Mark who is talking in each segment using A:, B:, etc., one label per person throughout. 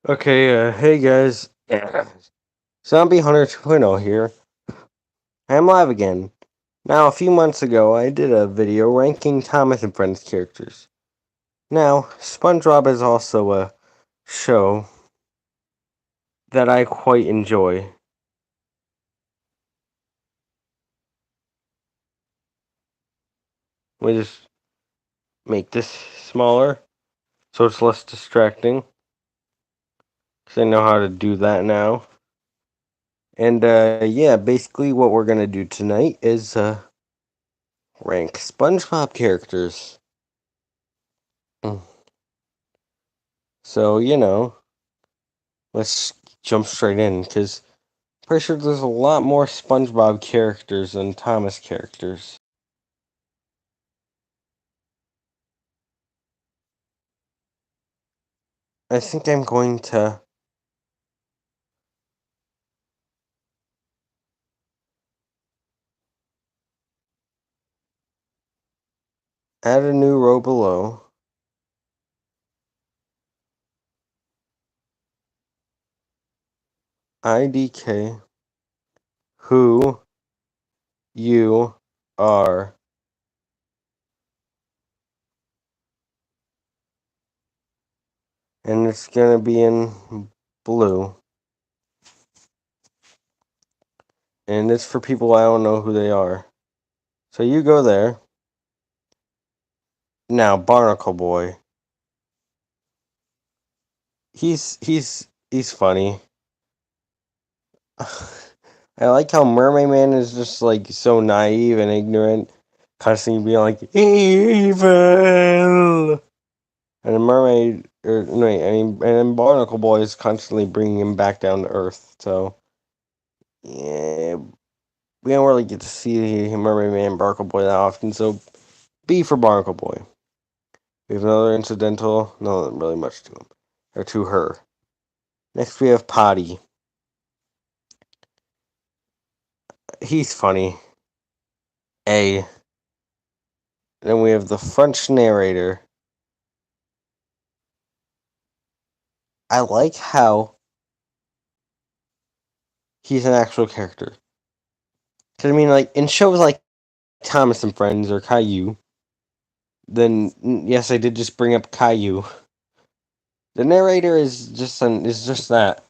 A: Hey guys. Zombie Hunter 2.0 here. I am live again. Now, a few months ago, I did a video ranking Thomas and Friends characters. Now, SpongeBob is also a show that I quite enjoy. Let me just make this smaller so it's less distracting. Because I know how to do that now. And yeah, basically what we're going to do tonight is rank SpongeBob characters. Mm. So, let's jump straight in, because pretty sure there's a lot more SpongeBob characters than Thomas characters. I think I'm going to add a new row below. IDK, who you are. And it's going to be in blue. And it's for people I don't know who they are. So you go there. Now, Barnacle Boy. He's funny. I like how Mermaid Man is just like so naive and ignorant, constantly being like evil, and the mermaid, or no, I mean, and then Barnacle Boy is constantly bringing him back down to earth. So yeah, we don't really get to see Mermaid Man and Barnacle Boy that often. So B for Barnacle Boy. We have another incidental. No, not really much to him or to her. Next we have Potty. He's funny. A. Then we have the French narrator. I like how he's an actual character. Because, I mean, like, in shows like Thomas and Friends or Caillou, then, yes, I did just bring up Caillou. The narrator is just that,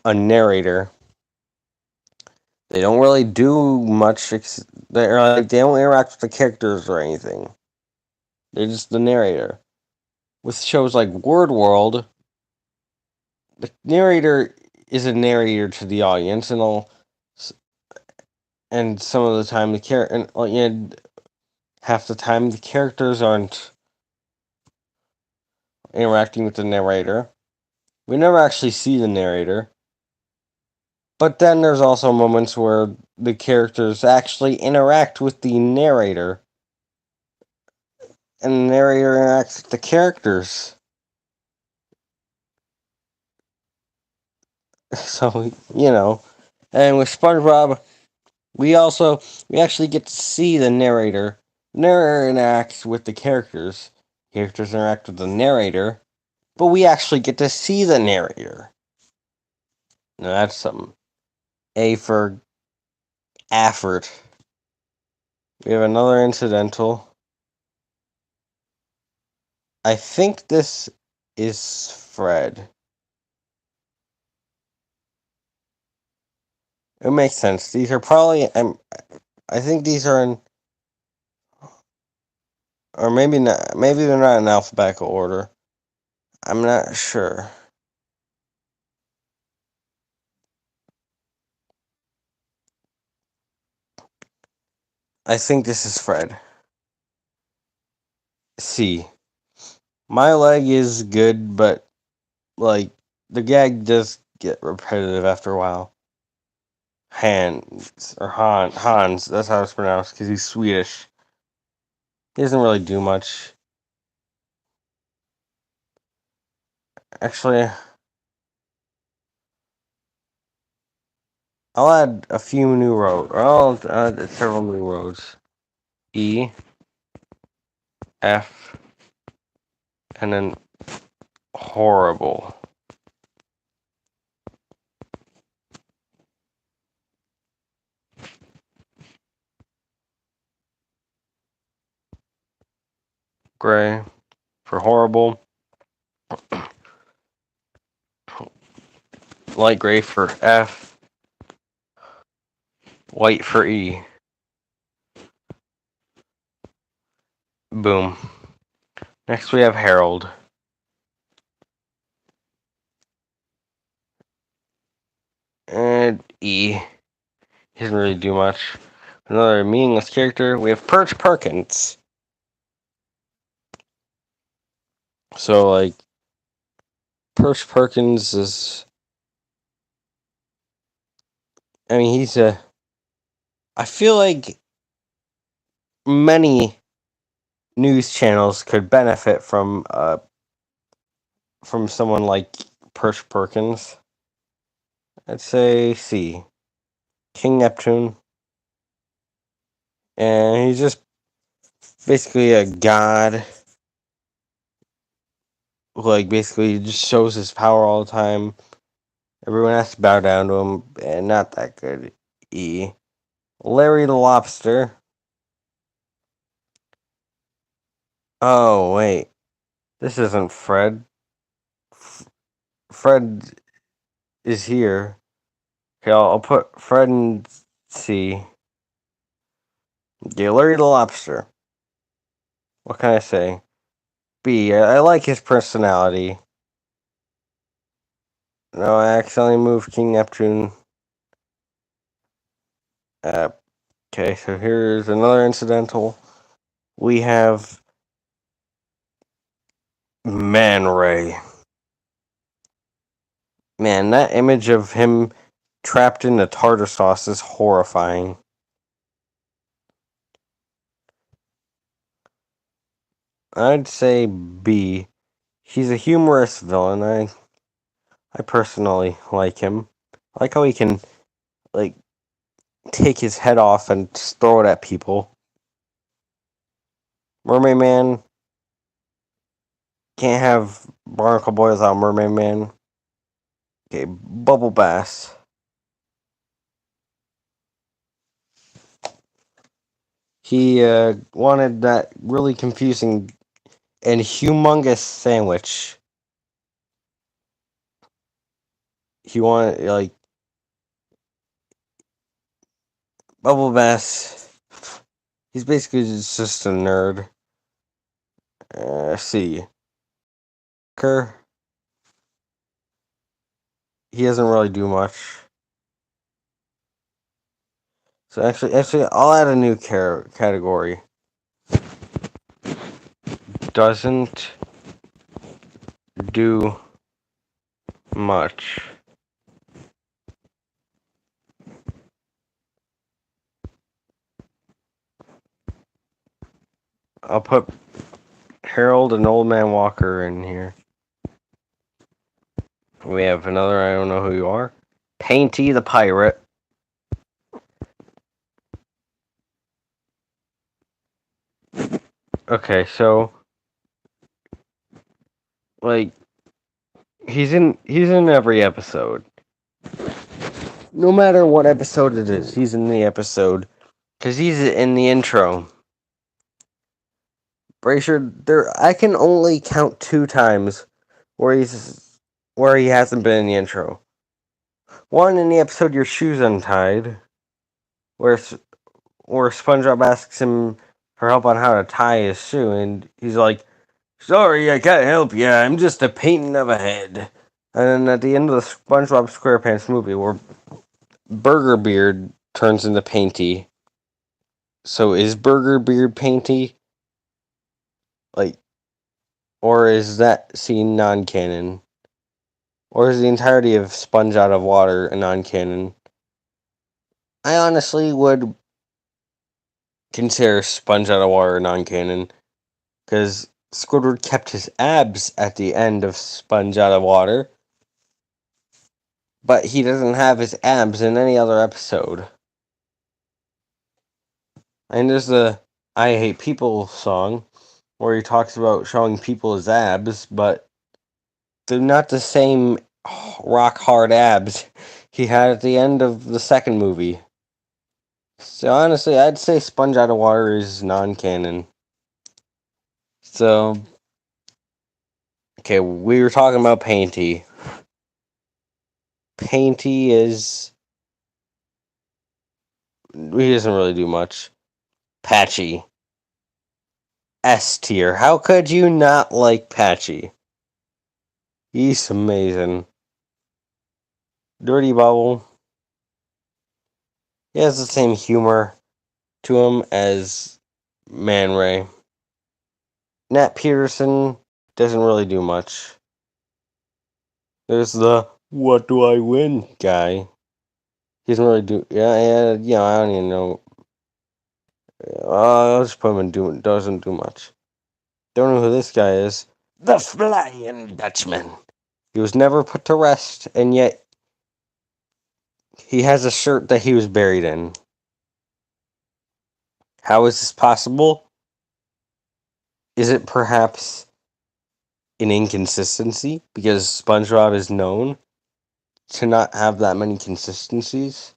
A: a narrator. They don't really do much, they don't interact with the characters or anything. They're just the narrator. With shows like Word World, the narrator is a narrator to the audience, and some of the time half the time the characters aren't interacting with the narrator. We never actually see the narrator. But then there's also moments where the characters actually interact with the narrator. And the narrator interacts with the characters. So, And with SpongeBob, we actually get to see the narrator. The narrator interacts with the characters. Characters interact with the narrator. But we actually get to see the narrator. Now that's something. A for effort. We have another incidental. I think this is Fred. It makes sense. These are probably. I think these are in, or maybe not. Maybe they're not in alphabetical order. I'm not sure. I think this is Fred. C. My leg is good, but like the gag does get repetitive after a while. Hans. That's how it's pronounced because he's Swedish. He doesn't really do much. Actually, I'll add a few new roads. I'll add several new roads. E, F, and then horrible. Gray for horrible. Light gray for F. White for E. Boom. Next we have Harold. And E. He doesn't really do much. Another meaningless character. We have Perch Perkins. So, like, Perch Perkins is... I mean, he's a... I feel like many news channels could benefit from someone like Perch Perkins. I'd say C. King Neptune. And he's just basically a god who, like, basically just shows his power all the time. Everyone has to bow down to him, and not that good. E. Larry the Lobster. Oh, wait. This isn't Fred. Fred is here. Okay, I'll put Fred in C. Okay, Larry the Lobster. What can I say? B. I like his personality. No, I accidentally moved King Neptune. Okay, so here's another incidental. We have Man Ray. Man, that image of him trapped in the tartar sauce is horrifying. I'd say B. He's a humorous villain. I personally like him. I like how he can, like, take his head off and just throw it at people. Mermaid Man. Can't have Barnacle Boy without Mermaid Man. Okay, Bubble Bass. He wanted that really confusing and humongous sandwich. He wanted, like, Bubble Bass. He's basically just a nerd. C. Kerr. He doesn't really do much. So actually, I'll add a new category. Doesn't do much. I'll put Harold and Old Man Walker in here. We have another, I don't know who you are. Painty the Pirate. Okay, so, like, he's in every episode. No matter what episode it is, he's in the episode. Because he's in the intro. Bracer, I can only count 2 times where he hasn't been in the intro. One in the episode Your Shoes Untied, where SpongeBob asks him for help on how to tie his shoe, and he's like, "Sorry, I can't help you. I'm just a painting of a head." And then at the end of the SpongeBob SquarePants movie, where Burger Beard turns into Painty. So is Burger Beard Painty? Like, or is that scene non-canon? Or is the entirety of Sponge Out of Water a non-canon? I honestly would consider Sponge Out of Water non-canon, because Squidward kept his abs at the end of Sponge Out of Water, but he doesn't have his abs in any other episode. And there's the I Hate People song, where he talks about showing people his abs, but they're not the same rock hard abs he had at the end of the second movie. So honestly, I'd say Sponge Out of Water is non-canon. So, okay, we were talking about Painty. Painty is... he doesn't really do much. Patchy. S tier. How could you not like Patchy? He's amazing. Dirty Bubble. He has the same humor to him as Man Ray. Nat Peterson doesn't really do much. There's the "what do I win" guy. He doesn't really do. Yeah. I don't even know. I'll just put him in doesn't do much. Don't know who this guy is. The Flying Dutchman. He was never put to rest, and yet he has a shirt that he was buried in. How is this possible? Is it perhaps an inconsistency? Because SpongeBob is known to not have that many consistencies?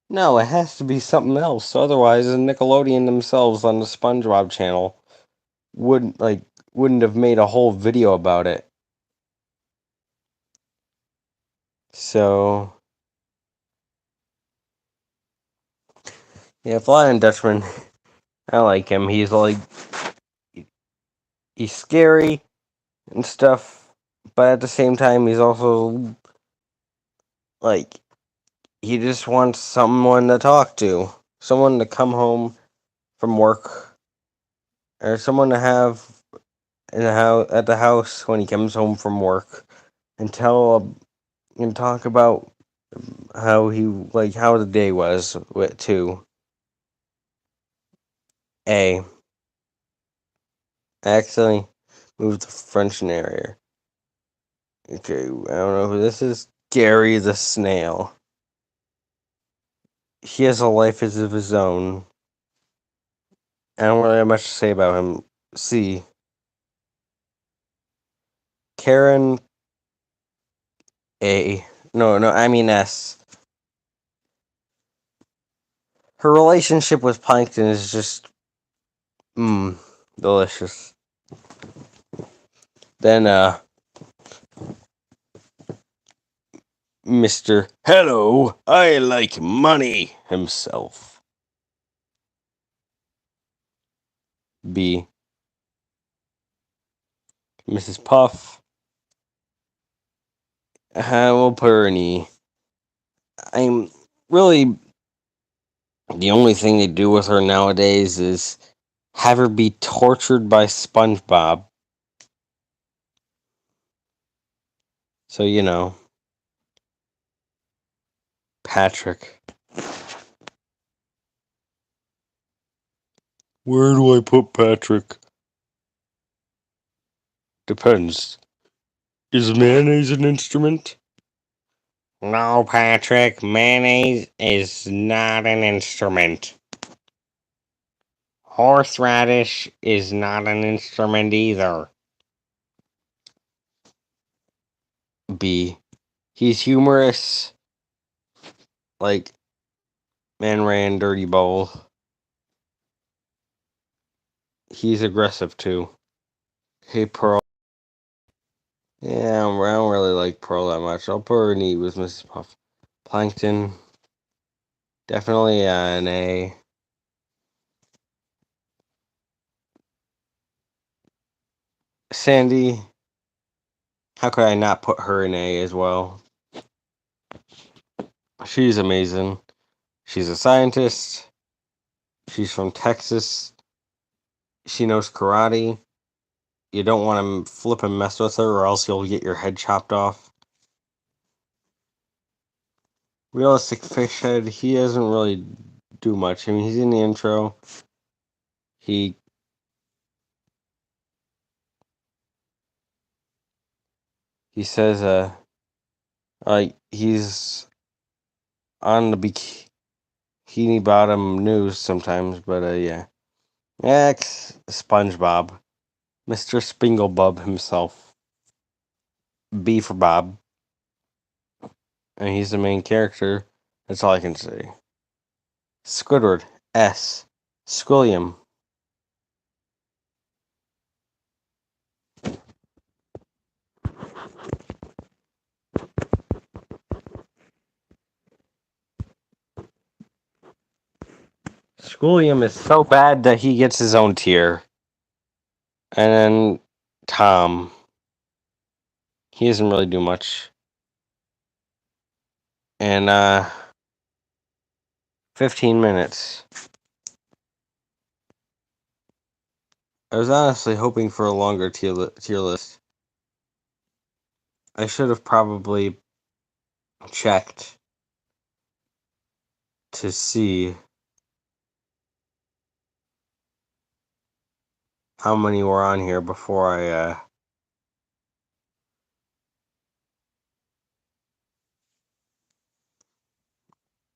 A: No, it has to be something else. Otherwise, Nickelodeon themselves on the SpongeBob channel wouldn't have made a whole video about it. So yeah, Flying Dutchman. I like him. He's scary and stuff, but at the same time, he's also like he just wants someone to talk to, someone to come home from work, or someone to have in the house at the house when he comes home from work, and talk about how how the day was with too. I accidentally moved the French narrator. Okay, I don't know who this is. Gary the Snail. He has a life of his own. I don't really have much to say about him. C. Karen A. No, I mean S. Her relationship with Plankton is just delicious. Then Mr. Hello, I like money himself. B. Mrs. Puff. We'll put her in E. I'm really the only thing they do with her nowadays is have her be tortured by SpongeBob. So Patrick. Where do I put Patrick? Depends. Is mayonnaise an instrument? No, Patrick. Mayonnaise is not an instrument. Horseradish is not an instrument either. B. He's humorous. Like Man Ran Dirty Bowl. He's aggressive too. Hey, Pearl. Yeah, I don't really like Pearl that much. I'll put her in E with Mrs. Puff. Plankton. Definitely an A. Sandy. How could I not put her in A as well? She's amazing. She's a scientist. She's from Texas. She knows karate. You don't want to flip and mess with her, or else you'll get your head chopped off. Realistic Fish Head, he doesn't really do much. I mean, he's in the intro. He says, he's on the Bikini Bottom news sometimes, but yeah. X SpongeBob, Mr. Spinglebub himself. B for Bob, and he's the main character. That's all I can say. Squidward, S. Squilliam. William is so bad that he gets his own tier. And then Tom. He doesn't really do much. And 15 minutes. I was honestly hoping for a longer tier list. I should have probably checked to see how many were on here before I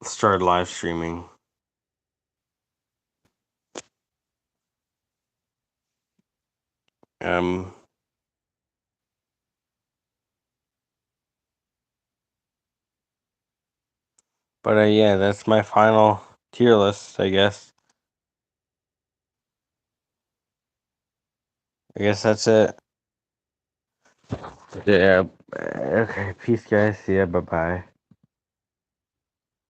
A: started live streaming. Um, but yeah, that's my final tier list, I guess. I guess that's it. Yeah. Okay. Peace, guys. See ya. Bye bye.